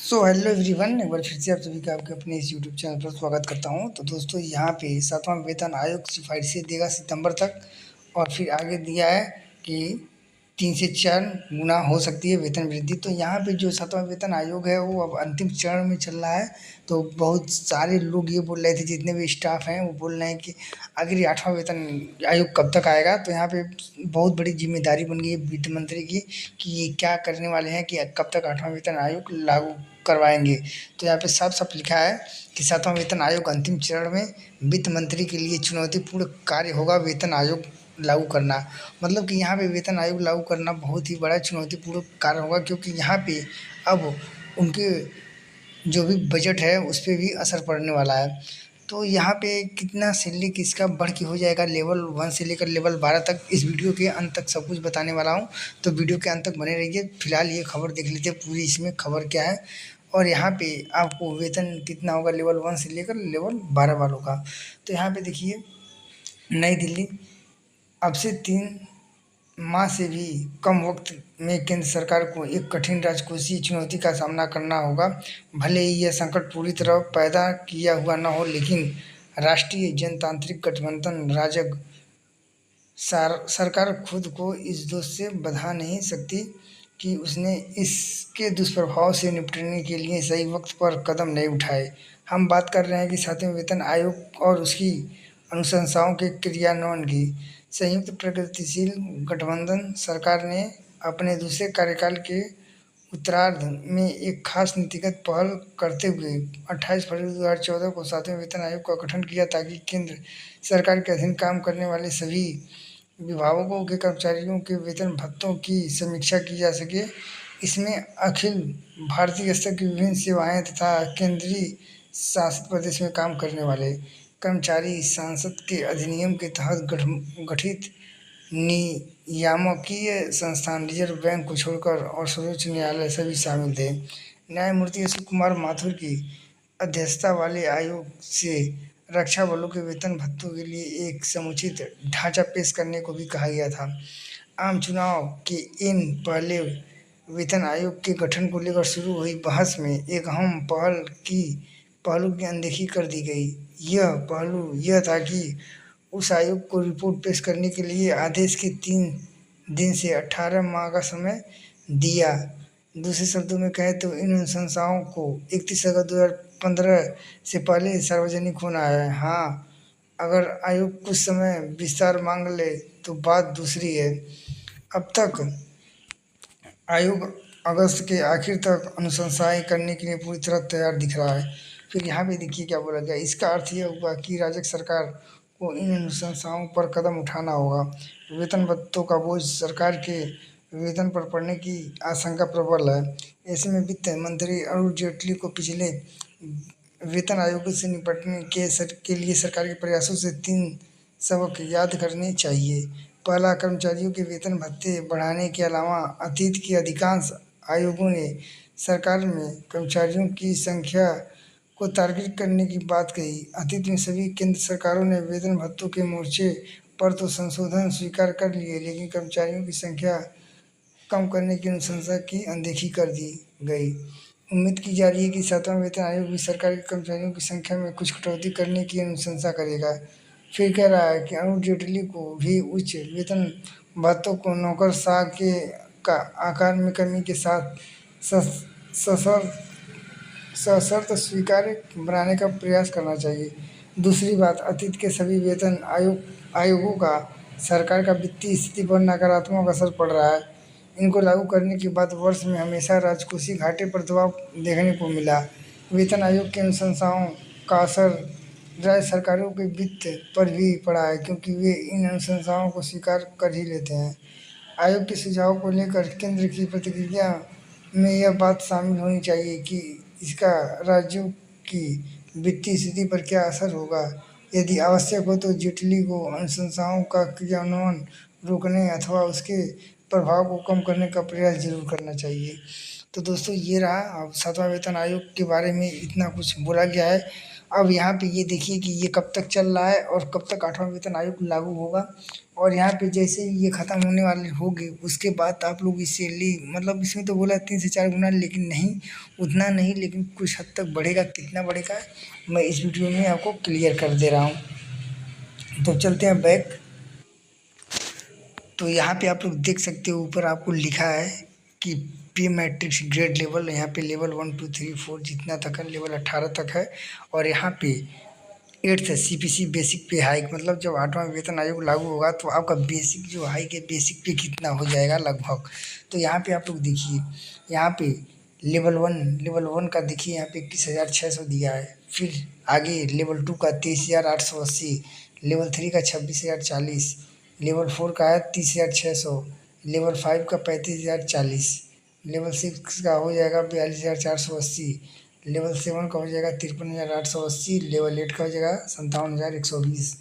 Hello everyone, एक बार फिर से आप सभी का आपके अपने इस यूट्यूब चैनल पर स्वागत करता हूं। तो दोस्तों, यहाँ पे सातवां वेतन आयोग सिफारिशें देगा सितंबर तक, और फिर आगे दिया है कि 3 से 4 गुना हो सकती है वेतन वृद्धि। तो यहाँ पे जो सातवां वेतन आयोग है वो अब अंतिम चरण में चल रहा है। तो बहुत सारे लोग ये बोल रहे थे, जितने भी स्टाफ हैं वो बोल रहे हैं कि आखिर ये 8वां वेतन आयोग कब तक आएगा। तो यहाँ पे बहुत बड़ी जिम्मेदारी बन गई है वित्त मंत्री की कि ये क्या करने वाले हैं कि कब तक 8वां वेतन आयोग लागू करवाएंगे। तो यहाँ पे साफ साफ लिखा है कि 7वां वेतन आयोग अंतिम चरण में वित्त मंत्री के लिए चुनौतीपूर्ण कार्य होगा वेतन आयोग लागू करना। मतलब कि यहाँ पे वेतन आयोग लागू करना बहुत ही बड़ा चुनौतीपूर्ण कार्य होगा, क्योंकि यहाँ पे अब उनके जो भी बजट है उस पर भी असर पड़ने वाला है। तो यहाँ पे कितना सैलरी किसका बढ़ के हो जाएगा लेवल 1 से लेकर लेवल 12 तक, इस वीडियो के अंत तक सब कुछ बताने वाला हूँ। तो वीडियो के अंत तक बने रहिए। फिलहाल ये खबर देख लीजिए पूरी, इसमें खबर क्या है और यहाँ पे आपको वेतन कितना होगा लेवल 1 से लेकर लेवल 12 वालों का। तो यहाँ पे देखिए, नई दिल्ली, अब से 3 माह से भी कम वक्त में केंद्र सरकार को एक कठिन राजकोषीय चुनौती का सामना करना होगा। भले ही यह संकट पूरी तरह पैदा किया हुआ न हो, लेकिन राष्ट्रीय जनतांत्रिक गठबंधन राजग सरकार खुद को इस दोष से बधा नहीं सकती कि उसने इसके दुष्प्रभाव से निपटने के लिए सही वक्त पर कदम नहीं उठाए। हम बात कर रहे हैं कि 7वें वेतन आयोग और उसकी अनुशंसाओं के क्रियान्वयन की। संयुक्त प्रगतिशील गठबंधन सरकार ने अपने दूसरे कार्यकाल के उत्तरार्ध में एक खास नीतिगत पहल करते हुए 28 फरवरी 2014 को 7वें वेतन आयोग का गठन किया, ताकि केंद्र सरकार के अधीन काम करने वाले सभी विभागों के कर्मचारियों के वेतन भत्तों की समीक्षा की जा सके। इसमें अखिल भारतीय स्तर की विभिन्न सेवाएं तथा केंद्रीय शासित प्रदेश में काम करने वाले कर्मचारी संसद के अधिनियम के तहत गठित नियामकीय संस्थान, रिजर्व बैंक को छोड़कर, और सर्वोच्च न्यायालय सभी शामिल थे। न्यायमूर्ति अशोक कुमार माथुर की अध्यक्षता वाले आयोग से रक्षा बलों के वेतन भत्तों के लिए एक समुचित ढांचा पेश करने को भी कहा गया था। आम चुनाव के इन पहले वेतन आयोग के गठन को लेकर शुरू हुई बहस में एक अहम पहलू की अनदेखी कर दी गई। यह पहलू यह था कि उस आयोग को रिपोर्ट पेश करने के लिए आदेश के 3 दिन से 18 माह का समय दिया। दूसरे शब्दों में कहें तो इन अनुशंसाओं को 31 अगस्त 2015 से पहले सार्वजनिक होना है। हाँ, अगर आयोग कुछ समय विस्तार मांग ले तो बात दूसरी है। अब तक आयोग अगस्त के आखिर तक अनुशंसाएं करने के लिए पूरी तरह तैयार दिख रहा है। फिर यहाँ पे देखिए क्या बोला गया। इसका अर्थ यह हुआ कि राज्य सरकार को इन अनुशंसाओं पर कदम उठाना होगा। वेतन भत्तों का बोझ सरकार के वेतन पर पड़ने की आशंका प्रबल है। ऐसे में वित्त मंत्री अरुण जेटली को पिछले वेतन आयोग से निपटने के लिए सरकार के प्रयासों से 3 सबक याद करने चाहिए। पहला, कर्मचारियों के वेतन भत्ते बढ़ाने के अलावा अतीत के अधिकांश आयोगों ने सरकार में कर्मचारियों की संख्या को टारगेट करने की बात कही। अतीत में सभी केंद्र सरकारों ने वेतन भत्तों के मोर्चे पर तो संशोधन स्वीकार कर लिए, लेकिन कर्मचारियों की संख्या कम करने की अनुशंसा की अनदेखी कर दी गई। उम्मीद की जा रही है कि 7वां वेतन आयोग भी सरकार के कर्मचारियों की संख्या में कुछ कटौती करने की अनुशंसा करेगा। फिर कह रहा है कि अरुण जेटली को भी उच्च वेतन भत्तों को नौकरशाह के का आकार में कमी के साथ सशर्त सशर्त स्वीकार्य बनाने का प्रयास करना चाहिए। दूसरी बात, अतीत के सभी वेतन आयोगों का सरकार का वित्तीय स्थिति पर नकारात्मक असर पड़ रहा है। इनको लागू करने के बाद वर्ष में हमेशा राजकोषीय घाटे पर दबाव देखने को मिला। वेतन आयोग की अनुशंसाओं का असर राज्य सरकारों के वित्त पर भी पड़ा है, क्योंकि वे इन अनुशंसाओं को स्वीकार कर ही लेते हैं। आयोग के सुझाव को लेकर केंद्र की प्रतिक्रिया में यह बात शामिल होनी चाहिए कि इसका राज्यों की वित्तीय स्थिति पर क्या असर होगा। यदि आवश्यक हो तो जेटली को अनुशंसाओं का क्रियान्वयन रोकने अथवा उसके प्रभाव को कम करने का प्रयास जरूर करना चाहिए। तो दोस्तों, ये रहा अब 7वां वेतन आयोग के बारे में इतना कुछ बोला गया है। अब यहाँ पे ये देखिए कि ये कब तक चल रहा है और कब तक 8वां वेतन आयोग लागू होगा। और यहाँ पे जैसे ही ये ख़त्म होने वाले होंगे उसके बाद आप लोग इससे मतलब इसमें तो बोला 3 से 4 गुना, लेकिन नहीं, उतना नहीं, लेकिन कुछ हद तक बढ़ेगा। कितना बढ़ेगा मैं इस वीडियो में आपको क्लियर कर दे रहा हूँ। तो चलते हैं बैक। तो यहाँ पे आप लोग देख सकते हो ऊपर आपको लिखा है कि पे मैट्रिक्स ग्रेड लेवल, यहाँ पे लेवल 1 2 3 4 जितना तक है, लेवल 18 तक है। और यहाँ पे 8th CPC बेसिक पे हाइक, मतलब जब 8वां वेतन आयोग लागू होगा तो आपका बेसिक जो हाइक है बेसिक पे कितना हो जाएगा लगभग। तो यहाँ पे आप लोग देखिए, यहाँ पे लेवल 1 का देखिए यहाँ पे 21,600 दिया है। फिर आगे लेवल 2 का 23,880, लेवल 3 का 26,040, लेवल 4 का है 30,600, लेवल 5 का 35,040, लेवल 6 का हो जाएगा 42,480, लेवल 7 का हो जाएगा 53,880, लेवल 8 का हो जाएगा 57,120,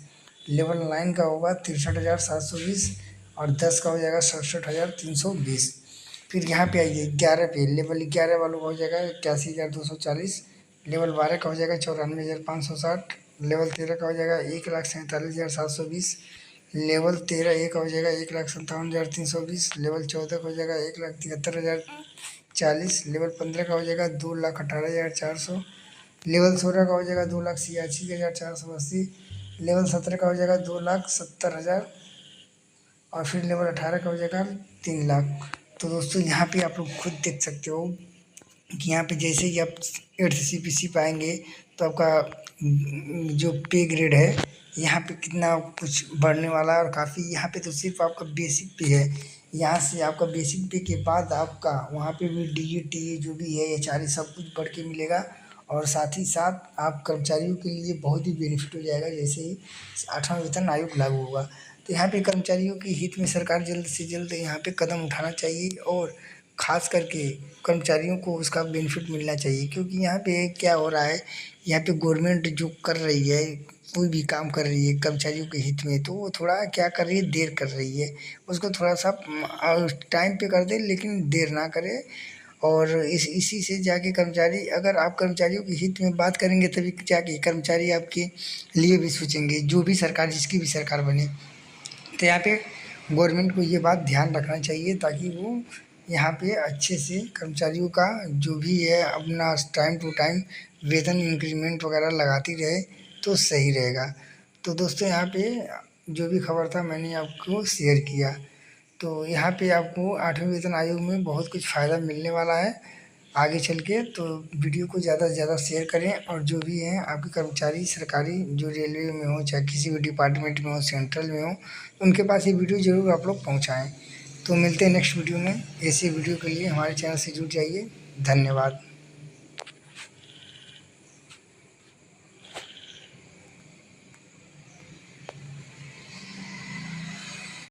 लेवल 9 का होगा 63,720 और 10 का हो जाएगा 67,320। फिर यहाँ पे आइए 11 पे, लेवल 11 वालों का हो जाएगा 81,240, लेवल 12 का हो जाएगा 94,560, लेवल 13 का हो जाएगा 1,47,720, लेवल 13 का हो जाएगा 1,57,320, लेवल 14 का हो जाएगा 1,73,040, लेवल 15 का हो जाएगा 2,18,400, लेवल 16 का हो जाएगा 2,86,480, लेवल 17 का हो जाएगा 2,70,000 और फिर लेवल 18 का हो जाएगा 3,00,000। तो दोस्तों यहाँ पे आप लोग खुद देख सकते हो कि यहाँ पे जैसे ही आप 8th CPC पाएंगे तो आपका जो पे ग्रेड है यहाँ पे कितना कुछ बढ़ने वाला है। और काफ़ी यहाँ पे तो सिर्फ आपका बेसिक पे है, यहाँ से आपका बेसिक पे के बाद आपका वहाँ पे भी DA जो भी है HRA सब कुछ बढ़ के मिलेगा। और साथ ही साथ आप कर्मचारियों के लिए बहुत ही बेनिफिट हो जाएगा जैसे ही 8वां वेतन आयोग लागू होगा। तो यहाँ पे कर्मचारियों के हित में सरकार जल्द से जल्द यहाँ पे कदम उठाना चाहिए और ख़ास करके कर्मचारियों को उसका बेनिफिट मिलना चाहिए। क्योंकि यहाँ पे क्या हो रहा है, यहाँ पे गवर्नमेंट जो कर रही है, कोई भी काम कर रही है कर्मचारियों के हित में, तो वो थोड़ा क्या कर रही है, देर कर रही है। उसको थोड़ा सा टाइम पे कर दे लेकिन देर ना करे। और इसी से जाके कर्मचारी, अगर आप कर्मचारियों के हित में बात करेंगे तभी जाके कर्मचारी आपके लिए भी सोचेंगे, जो भी सरकार जिसकी भी सरकार बने। तो यहाँ पे गवर्नमेंट को ये बात ध्यान रखना चाहिए ताकि वो यहाँ पे अच्छे से कर्मचारियों का जो भी है अपना टाइम टू टाइम वेतन इंक्रीमेंट वगैरह लगाती रहे तो सही रहेगा। तो दोस्तों यहाँ पे जो भी खबर था मैंने आपको शेयर किया। तो यहाँ पे आपको 8वें वेतन आयोग में बहुत कुछ फ़ायदा मिलने वाला है आगे चल के। तो वीडियो को ज़्यादा से ज़्यादा शेयर करें और जो भी हैं आपके कर्मचारी सरकारी जो रेलवे में हो चाहे किसी भी डिपार्टमेंट में हो, सेंट्रल में हो, उनके पास ये वीडियो ज़रूर आप लोग पहुँचाएँ। तो मिलते हैं नेक्स्ट वीडियो में। ऐसे वीडियो के लिए हमारे चैनल से जुड़ जाइए। धन्यवाद।